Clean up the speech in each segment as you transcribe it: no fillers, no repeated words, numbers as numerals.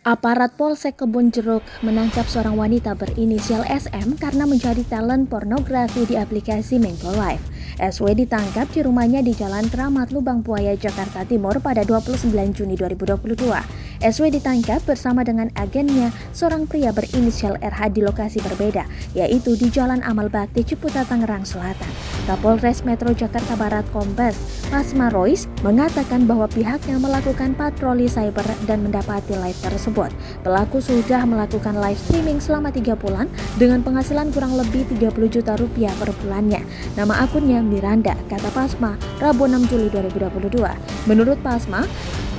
Aparat Polsek Kebun Jeruk menangkap seorang wanita berinisial SM karena menjadi talent pornografi di aplikasi Mango Live. SW ditangkap di rumahnya di Jalan Keramat Lubang Buaya, Jakarta Timur pada 29 Juni 2022. SW ditangkap bersama dengan agennya, seorang pria berinisial RH di lokasi berbeda, yaitu di Jalan Amal Bakti, Ciputat, Tangerang Selatan. Kapolres Metro Jakarta Barat Kombes Pasma Rois mengatakan bahwa pihaknya melakukan patroli cyber dan mendapati live tersebut. Pelaku sudah melakukan live streaming selama 3 bulan dengan penghasilan kurang lebih 30 juta rupiah per bulannya. Nama akunnya Miranda, kata Pasma, Rabu 6 Juli 2022. Menurut Pasma,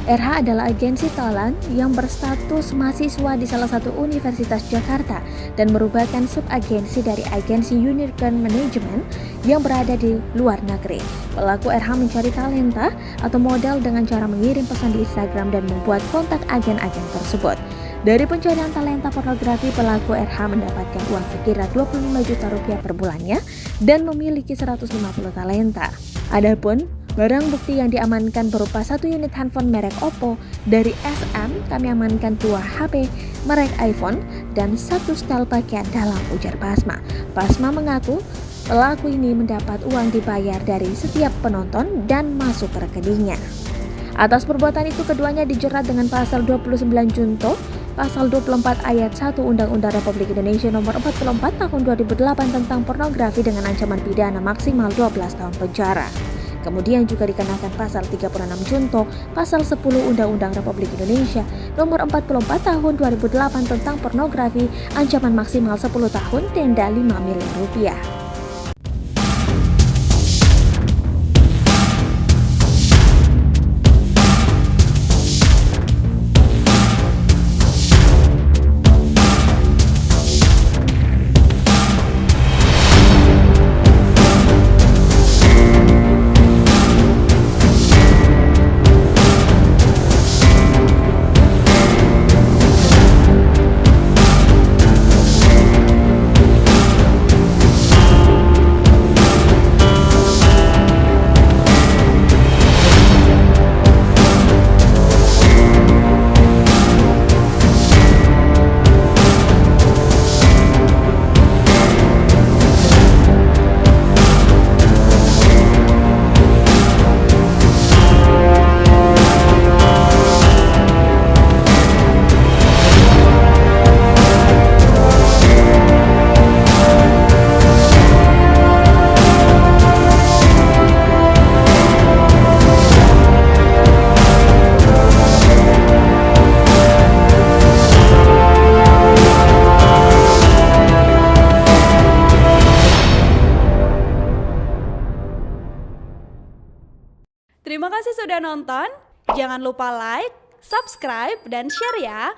RH adalah agensi talent yang berstatus mahasiswa di salah satu universitas Jakarta dan merupakan subagensi dari agensi Unicorn Management yang berada di luar negeri. Pelaku RH mencari talenta atau model dengan cara mengirim pesan di Instagram dan membuat kontak agen-agen tersebut. Dari pencarian talenta pornografi, pelaku RH mendapatkan uang sekira 25 juta rupiah per bulannya dan memiliki 150 talenta. Adapun barang bukti yang diamankan berupa 1 unit handphone merek Oppo. Dari SM, kami amankan 2 HP merek iPhone dan 1 setel pakaian dalam, ujar Pasma. Pasma mengaku pelaku ini mendapat uang dibayar dari setiap penonton dan masuk ke rekeningnya. Atas perbuatan itu, keduanya dijerat dengan pasal 29 Junto, pasal 24 ayat 1 Undang-Undang Republik Indonesia nomor 44 tahun 2008 tentang pornografi dengan ancaman pidana maksimal 12 tahun penjara. Kemudian juga dikenakan pasal 36 Junto, pasal 10 Undang-Undang Republik Indonesia nomor 44 tahun 2008 tentang pornografi, ancaman maksimal 10 tahun, denda 5 miliar rupiah. Terima kasih sudah nonton. Jangan lupa like, subscribe, dan share ya.